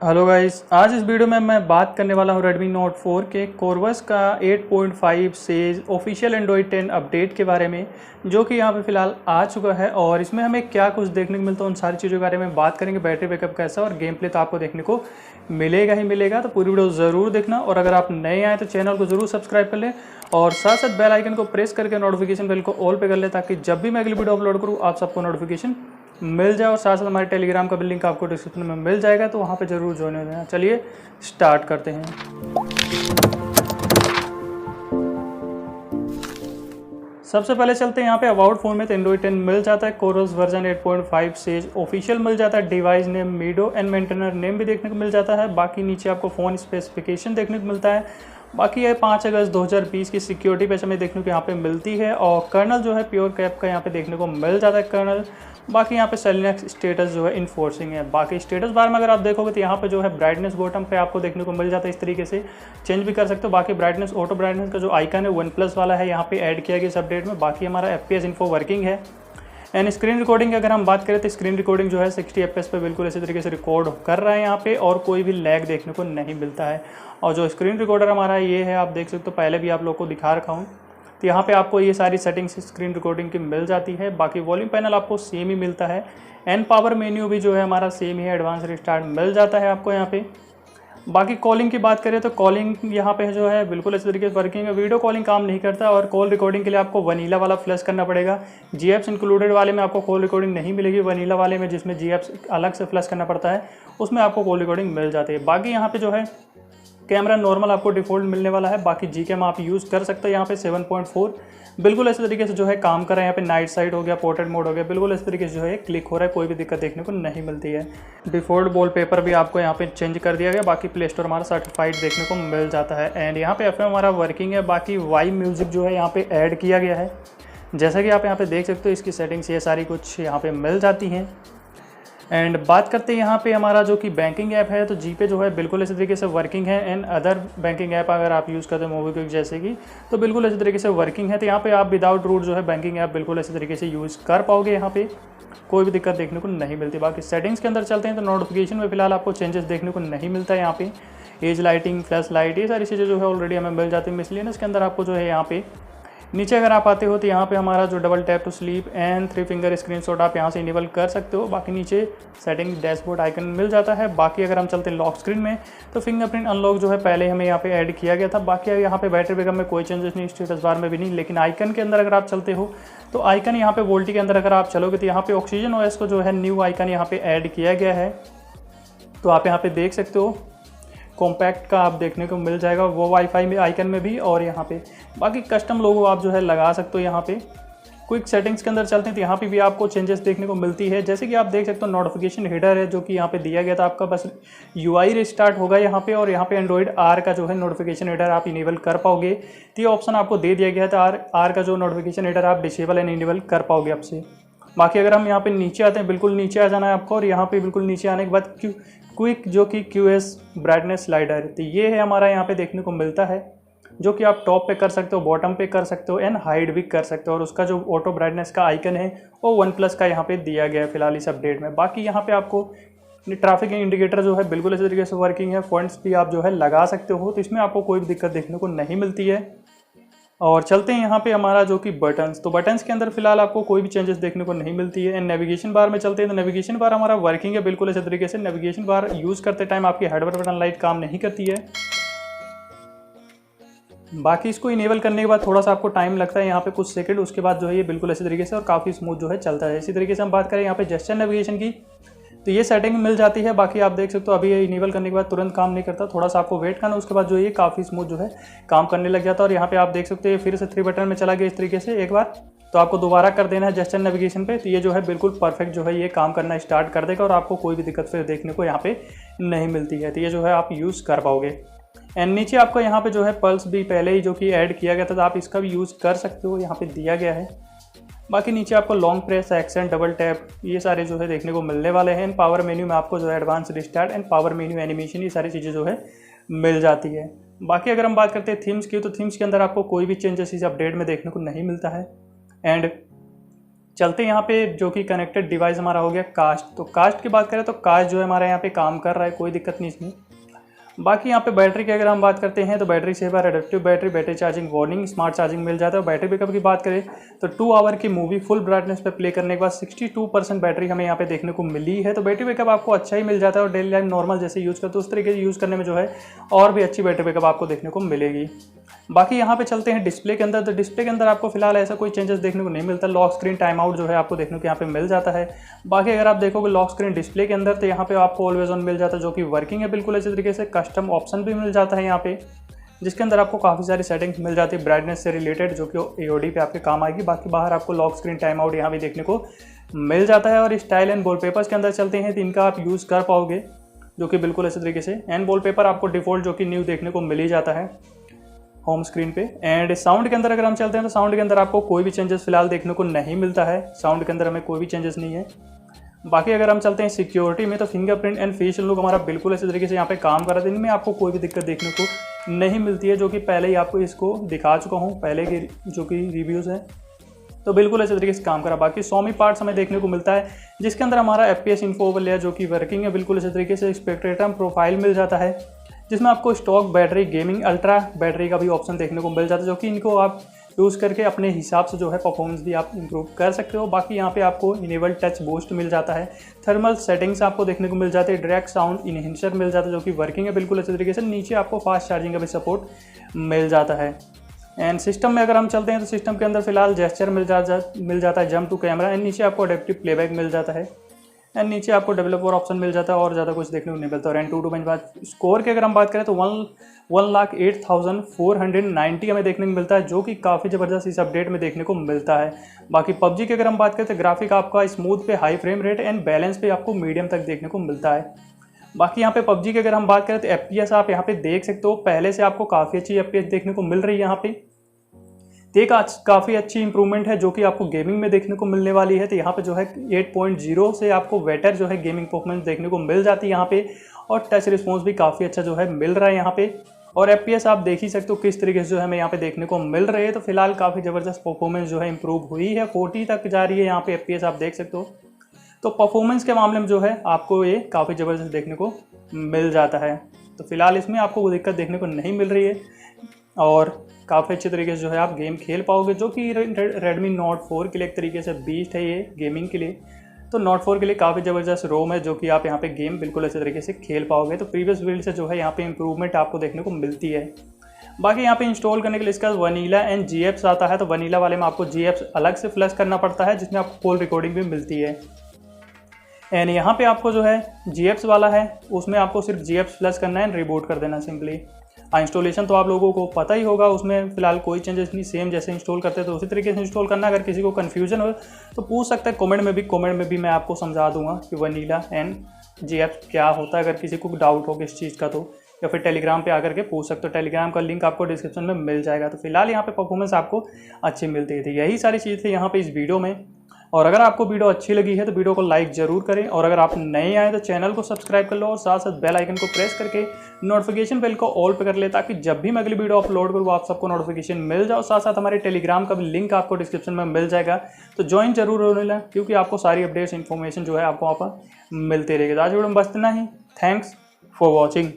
Hello guys, आज इस video में मैं बात करने वाला हूँ Redmi Note 4 के Corvus का 8.5 से ऑफिशियल एंड्रॉयड 10 अपडेट के बारे में, जो कि यहाँ पे फ़िलहाल आ चुका है। और इसमें हमें क्या कुछ देखने को मिलता है उन सारी चीज़ों के बारे में बात करेंगे। बैटरी बैकअप कैसा और गेम प्ले तो आपको देखने को मिलेगा ही मिलेगा, तो पूरी वीडियो ज़रूर देखना। और अगर आप नए आए तो चैनल को ज़रूर सब्सक्राइब कर लें और साथ साथ बेल आइकन को प्रेस करके नोटिफिकेशन बेल को ऑल पे कर लें, ताकि जब भी मैं अगली वीडियो अपलोड करूँ आप सबको नोटिफिकेशन मिल जाए। और साथ साथ हमारे टेलीग्राम का भी लिंक आपको डिस्क्रिप्शन में मिल जाएगा, तो वहाँ पे ज़रूर ज्वाइन हो जाना। चलिए स्टार्ट करते हैं। सबसे पहले चलते हैं यहाँ पे अबाउट फ़ोन में, तो एंड्रॉयड 10 मिल जाता है। कोरस वर्जन 8.5 से ऑफिशियल मिल जाता है। Device name मीडो and maintainer name भी देखने को मिल जाता है। बाकी नीचे आपको फ़ोन स्पेसिफिकेशन देखने को मिलता है। बाकी ये 5 अगस्त 2020 की सिक्योरिटी पैच हमें देखने को यहाँ पे मिलती है। और कर्नल जो है प्योर कैप का यहाँ पे देखने को मिल जाता है कर्नल। बाकी यहाँ पे सेलिनेक्स स्टेटस जो है इन्फोर्सिंग है। बाकी स्टेटस बार में अगर आप देखोगे तो यहाँ पे जो है ब्राइटनेस बॉटम पे आपको देखने को मिल जाता है। इस तरीके से चेंज भी कर सकते हो। बाकी ब्राइटनेस ऑटो ब्राइटनेस का जो आइकन है OnePlus वाला है, यहाँ पे ऐड किया गया इस अपडेट में। बाकी हमारा FPS इन्फो वर्किंग है। एंड स्क्रीन रिकॉर्डिंग की अगर हम बात करें तो स्क्रीन रिकॉर्डिंग जो है 60 FPS पे बिल्कुल इसी तरीके से रिकॉर्ड कर रहा है यहाँ पे, और कोई भी लैग देखने को नहीं मिलता है। और जो स्क्रीन रिकॉर्डर हमारा ये है, आप देख सकते हो, पहले भी आप लोग को दिखा रखा हूँ। तो यहाँ पे आपको ये सारी सेटिंग्स स्क्रीन रिकॉर्डिंग की मिल जाती है। बाकी वॉल्यूम पैनल आपको सेम ही मिलता है। एंड पावर मेन्यू भी जो है हमारा सेम ही है। एडवांस रिस्टार्ट मिल जाता है आपको यहाँ पे। बाकी कॉलिंग की बात करें तो कॉलिंग यहाँ पे जो है बिल्कुल इस तरीके से वर्किंग है। वीडियो कॉलिंग काम नहीं करता, और कॉल रिकॉर्डिंग के लिए आपको वनीला वाला फ्लैश करना पड़ेगा। GApps इंक्लूडेड वाले में आपको कॉल रिकॉर्डिंग नहीं मिलेगी। वनीला वाले में जिसमें GApps अलग से फ्लैश करना पड़ता है, उसमें आपको कॉल रिकॉर्डिंग मिल जाती है। बाकी यहाँ पे जो है कैमरा नॉर्मल आपको डिफ़ॉल्ट मिलने वाला है। बाकी Gcam आप यूज़ कर सकते हैं यहाँ पे 7.4 बिल्कुल इस तरीके से जो है काम कर रहा है। यहाँ पे नाइट साइड हो गया, पोर्ट्रेट मोड हो गया, बिल्कुल इस तरीके से जो है क्लिक हो रहा है। कोई भी दिक्कत देखने को नहीं मिलती है। डिफ़ॉल्ट वॉलपेपर भी आपको यहाँ पे चेंज कर दिया गया। बाकी प्ले स्टोर हमारा सर्टिफाइड देखने को मिल जाता है। एंड यहाँ पे FM हमारा वर्किंग है। बाकी वाई म्यूज़िक जो है यहाँ पे ऐड किया गया है। जैसा कि आप यहाँ पे देख सकते हो, इसकी सेटिंग्स ये सारी कुछ यहाँ पे मिल जाती हैं। एंड बात करते हैं यहाँ पे हमारा जो कि बैंकिंग ऐप है, तो जीपे जो है बिल्कुल इसी तरीके से वर्किंग है। एंड अदर बैंकिंग ऐप अगर आप यूज़ करते हैं मोबीक्विक जैसे कि, तो बिल्कुल इसी तरीके से वर्किंग है। तो यहाँ पे आप विदाउट रूट जो है बैंकिंग ऐप बिल्कुल इसी तरीके से यूज़ कर पाओगे। यहाँ पे कोई भी दिक्कत देखने को नहीं मिलती। बाकी सेटिंग्स के अंदर चलते हैं तो नोटिफिकेशन में फिलहाल आपको चेंजेस देखने को नहीं मिलता है। यहाँ पे एज लाइटिंग, फ्लैश लाइट, ये सारी चीज़ें जो है ऑलरेडी हमें मिल जाती है। मिसलिनियस के अंदर आपको जो है यहाँ पे नीचे अगर आप आते हो तो यहाँ पे हमारा जो double tap to sleep and 3 finger screenshot आप यहाँ से इनेबल कर सकते हो। बाकी नीचे सेटिंग डैशबोर्ड आइकन मिल जाता है। बाकी अगर हम चलते हैं लॉक स्क्रीन में, तो फिंगरप्रिंट अनलॉक जो है पहले हमें यहाँ पे ऐड किया गया था। बाकी यहाँ पे बैटरी बैकअप में कोई चेंजेस नहीं, स्टेटस बार में भी नहीं। लेकिन आइकन के अंदर अगर आप चलते हो तो आइकन यहाँ पे वोल्टी के अंदर अगर आप चलोगे तो यहाँ पे ऑक्सीजन OS को जो है न्यू आइकन यहाँ पे ऐड किया गया है। तो आप यहाँ पे देख सकते हो कॉम्पैक्ट का आप देखने को मिल जाएगा वो वाईफाई में आइकन में भी। और यहाँ पे बाकी कस्टम लोगो आप जो है लगा सकते हो। यहाँ पे क्विक सेटिंग्स के अंदर चलते हैं तो यहाँ पे भी आपको चेंजेस देखने को मिलती है। जैसे कि आप देख सकते हो नोटिफिकेशन हिडर है जो कि यहाँ पे दिया गया था आपका, बस UI रिस्टार्ट होगा यहाँ पे। और यहाँ पे एंड्रॉइड R का जो है नोटिफिकेशन हिडर आप इनेबल कर पाओगे। तो ये ऑप्शन आपको दे दिया गया था, R का जो नोटिफिकेशन हिडर आप डिसेबल एंड इनेबल कर पाओगे आपसे। बाकी अगर हम यहाँ पे नीचे आते हैं, बिल्कुल नीचे आ जाना है आपको। और यहाँ पे बिल्कुल नीचे आने के बाद क्विक जो कि QS ब्राइटनेस स्लाइडर, तो ये है हमारा यहाँ पे देखने को मिलता है, जो कि आप टॉप पे कर सकते हो, बॉटम पे कर सकते हो एंड हाइड भी कर सकते हो। और उसका जो ऑटो ब्राइटनेस का आइकन है वो OnePlus का यहाँ पे दिया गया है फिलहाल इस अपडेट में। बाकी यहाँ पे आपको ट्रैफिक इंडिकेटर जो है बिल्कुल इसी तरीके से वर्किंग है। फॉन्ट्स भी आप जो है लगा सकते हो, तो इसमें आपको कोई भी दिक्कत देखने को नहीं मिलती है। और चलते हैं यहाँ पे हमारा जो कि बटन्स, तो बटन्स के अंदर फिलहाल आपको कोई भी चेंजेस देखने को नहीं मिलती है। एंड नेविगेशन बार में चलते हैं तो नेविगेशन बार हमारा वर्किंग है बिल्कुल इसी तरीके से। नेविगेशन बार यूज़ करते टाइम आपकी हेडर बटन लाइट काम नहीं करती है। बाकी इसको इनेबल करने के बाद थोड़ा सा आपको टाइम लगता है यहाँ पे कुछ सेकंड, उसके बाद जो है ये बिल्कुल इसी तरीके से और काफ़ी स्मूथ जो है चलता है। इसी तरीके से हम बात करें यहाँ पे जेस्चर नेविगेशन की, तो ये सेटिंग मिल जाती है। बाकी आप देख सकते हो अभी ये इनेबल करने के बाद तुरंत काम नहीं करता, थोड़ा सा आपको वेट करना, उसके बाद जो ये काफ़ी स्मूथ जो है काम करने लग जाता है। और यहाँ पे आप देख सकते हो ये फिर से 3 बटन में चला गया इस तरीके से एक बार, तो आपको दोबारा कर देना है जेस्चर नेविगेशन पे। तो ये जो है बिल्कुल परफेक्ट जो है ये काम करना स्टार्ट कर देगा और आपको कोई भी दिक्कत फिर देखने को यहाँ पे नहीं मिलती है। तो ये जो है आप यूज़ कर पाओगे। एंड नीचे आपको यहाँ पे जो है पल्स भी पहले ही जो कि ऐड किया गया था, तो आप इसका भी यूज़ कर सकते हो, यहाँ पे दिया गया है। बाकी नीचे आपको long press, accent, double tap, ये सारे जो है देखने को मिलने वाले हैं। पावर मेन्यू में आपको जो है advance restart and power menu animation, ये सारी चीज़ें जो है मिल जाती है। बाकी अगर हम बात करते हैं थीम्स की, तो थीम्स के अंदर आपको कोई भी चेंजेस इस अपडेट में देखने को नहीं मिलता है। एंड चलते हैं यहाँ पे जो कि कनेक्टेड डिवाइस हमारा हो गया कास्ट। तो कास्ट की बात करें तो कास्ट जो है हमारा यहाँ पे काम कर रहा है, कोई दिक्कत नहीं इसमें। बाकी यहाँ पे बैटरी की अगर हम बात करते हैं तो battery saver, adaptive battery charging warning, smart charging मिल जाता है। बैटरी बैकअप की बात करें तो 2 आवर की मूवी फुल ब्राइटनेस पे प्ले करने के बाद 62% बैटरी हमें यहाँ पे देखने को मिली है। तो बैटरी बैकअप आपको अच्छा ही मिल जाता है और डेली लाइफ नॉर्मल जैसे यूज़ करते हो उस तरीके से यूज़ करने में जो है और भी अच्छी बैटरी बैकअप आपको देखने को मिलेगी। बाकी यहाँ पे चलते हैं डिस्प्ले के अंदर। तो डिस्प्ले के अंदर आपको फिलहाल ऐसा कोई चेंजेस देखने को नहीं मिलता। लॉक स्क्रीन टाइम आउट जो है आपको देखने को यहाँ पे मिल जाता है। बाकी अगर आप देखोगे लॉक स्क्रीन डिस्प्ले के अंदर तो यहाँ पे आपको ऑलवेज ऑन मिल जाता है जो कि वर्किंग है बिल्कुल अच्छे तरीके से। कस्टम ऑप्शन भी मिल जाता है यहाँ पे, जिसके अंदर आपको काफ़ी सारी सेटिंग्स मिल जाती है ब्राइटनेस से रिलेटेड, जो कि AOD पे आपके काम आएगी। बाकी बाहर आपको लॉक स्क्रीन टाइम आउट यहाँ भी देखने को मिल जाता है। और स्टाइल एंड वॉलपेपर्स के अंदर चलते हैं तो इनका आप यूज़ कर पाओगे जो कि बिल्कुल अच्छे तरीके से। एंड वॉलपेपर आपको डिफ़ॉल्ट जो कि न्यू देखने को मिल ही जाता है होम स्क्रीन पे। एंड साउंड के अंदर अगर हम चलते हैं तो साउंड के अंदर आपको कोई भी चेंजेस फिलहाल देखने को नहीं मिलता है। साउंड के अंदर हमें कोई भी चेंजेस नहीं है। बाकी अगर हम चलते हैं सिक्योरिटी में तो फिंगरप्रिंट एंड फेशियल लुक हमारा बिल्कुल अच्छे तरीके से यहाँ पे काम कर रहा है। इनमें आपको कोई भी दिक्कत देखने को नहीं मिलती है, जो कि पहले ही आपको इसको दिखा चुका हूँ पहले के जो कि रिव्यूज़ हैं। तो बिल्कुल अच्छे तरीके से काम करा। बाकी 𝗬𝗵 पार्ट्स हमें देखने को मिलता है, जिसके अंदर हमारा FPS इन्फो ओवरले जो कि वर्किंग है बिल्कुल अच्छे तरीके से। स्पेक्ट्रम प्रोफाइल मिल जाता है, जिसमें आपको stock battery, gaming, ultra battery का भी ऑप्शन देखने को मिल जाता है, जो कि इनको आप यूज़ करके अपने हिसाब से जो है परफॉर्मेंस भी आप इंप्रूव कर सकते हो। बाकी यहाँ पे आपको इनेबल टच बूस्ट मिल जाता है। थर्मल सेटिंग्स आपको देखने को मिल जाते हैं। डायरेक्ट साउंड इनहेंसर मिल जाता है जो कि वर्किंग है बिल्कुल अच्छे तरीके से। नीचे आपको फास्ट चार्जिंग का भी सपोर्ट मिल जाता है। एंड सिस्टम में अगर हम चलते हैं तो सिस्टम के अंदर फिलहाल जेस्चर मिल जाता है, जंप टू कैमरा। एंड नीचे आपको अडेप्टिव प्लेबैक मिल जाता है। एंड नीचे आपको डेवलपर ऑप्शन मिल जाता है और ज़्यादा कुछ देखने को नहीं मिलता। और N2 स्कोर की अगर हम बात करें तो 1,08,490 हमें देखने को मिलता है, जो कि काफ़ी ज़बरदस्त इस अपडेट में देखने को मिलता है। बाकी PUBG की अगर हम बात करें तो ग्राफिक आपका स्मूथ पे high frame rate and balance पे आपको मीडियम तक देखने को मिलता है। बाकी यहाँ पे PUBG की अगर हम बात करें तो FPS आप यहाँ पे देख सकते हो पहले से आपको काफ़ी अच्छी FPS देखने को मिल रही है यहाँ पे। तो एक काफ़ी अच्छी इंप्रूवमेंट है जो कि आपको गेमिंग में देखने को मिलने वाली है। तो यहाँ पे जो है 8.0 से आपको बेटर जो है गेमिंग परफॉर्मेंस देखने को मिल जाती है यहाँ पे। और टच रिस्पॉन्स भी काफ़ी अच्छा जो है मिल रहा है यहाँ पे। और FPS आप देख ही सकते हो किस तरीके से जो है हमें यहाँ पे देखने को मिल रहे हैं। तो फिलहाल काफ़ी ज़बरदस्त परफॉर्मेंस जो है इंप्रूव हुई है, 40 तक जा रही है यहाँ पे FPS आप देख सकते हो। तो परफॉर्मेंस के मामले में जो है आपको ये काफ़ी ज़बरदस्त देखने को मिल जाता है। तो फिलहाल इसमें आपको कोई दिक्कत देखने को नहीं मिल रही है और काफ़ी अच्छे तरीके से जो है आप गेम खेल पाओगे, जो कि Redmi Note 4 के लिए एक तरीके से बीस्ट है ये गेमिंग के लिए। तो Note 4 के लिए काफ़ी ज़बरदस्त रोम है जो कि आप यहाँ पे गेम बिल्कुल अच्छे तरीके से खेल पाओगे। तो प्रीवियस बिल्ड से जो है यहाँ पे इंप्रूवमेंट आपको देखने को मिलती है। बाकी यहाँ पे इंस्टॉल करने के लिए इसका वनीला एंड GApps आता है। तो वनीला वाले में आपको GApps अलग से फ्लश करना पड़ता है, जिसमें आपको कॉल रिकॉर्डिंग भी मिलती है। एंड यहाँ पे आपको जो है GApps वाला है उसमें आपको सिर्फ GApps फ्लश करना है, रिबूट कर देना सिंपली। इंस्टॉलेशन तो आप लोगों को पता ही होगा, उसमें फिलहाल कोई चेंजेस नहीं, सेम जैसे इंस्टॉल करते हैं तो उसी तरीके से इंस्टॉल करना। अगर किसी को कन्फ्यूजन हो तो पूछ सकता है कमेंट में भी मैं आपको समझा दूंगा कि वनीला एंड GApps क्या होता है। अगर किसी को डाउट हो किस चीज़ का तो या फिर टेलीग्राम पे आकर के पूछ सकते हो। टेलीग्राम का लिंक आपको डिस्क्रिप्शन में मिल जाएगा। तो फिलहाल यहाँ पे परफॉर्मेंस आपको अच्छी मिलती थी। यही सारी चीज़ थी यहाँ पे इस वीडियो में। और अगर आपको वीडियो अच्छी लगी है तो वीडियो को लाइक ज़रूर करें। और अगर आप नए आए तो चैनल को सब्सक्राइब कर लो और साथ साथ बेल आइकन को प्रेस करके नोटिफिकेशन बेल को ऑल पे कर ले, ताकि जब भी मैं अगली वीडियो अपलोड करूँ आप सबको नोटिफिकेशन मिल जाओ। साथ साथ हमारे टेलीग्राम का भी लिंक आपको डिस्क्रिप्शन में मिल जाएगा, तो ज्वाइन जरूर होने लगा, क्योंकि आपको सारी अपडेट्स इन्फॉर्मेशन जो है आपको वहाँ पर मिलती रहेगी। आज वीडियो में बस इतना ही। Thanks for watching.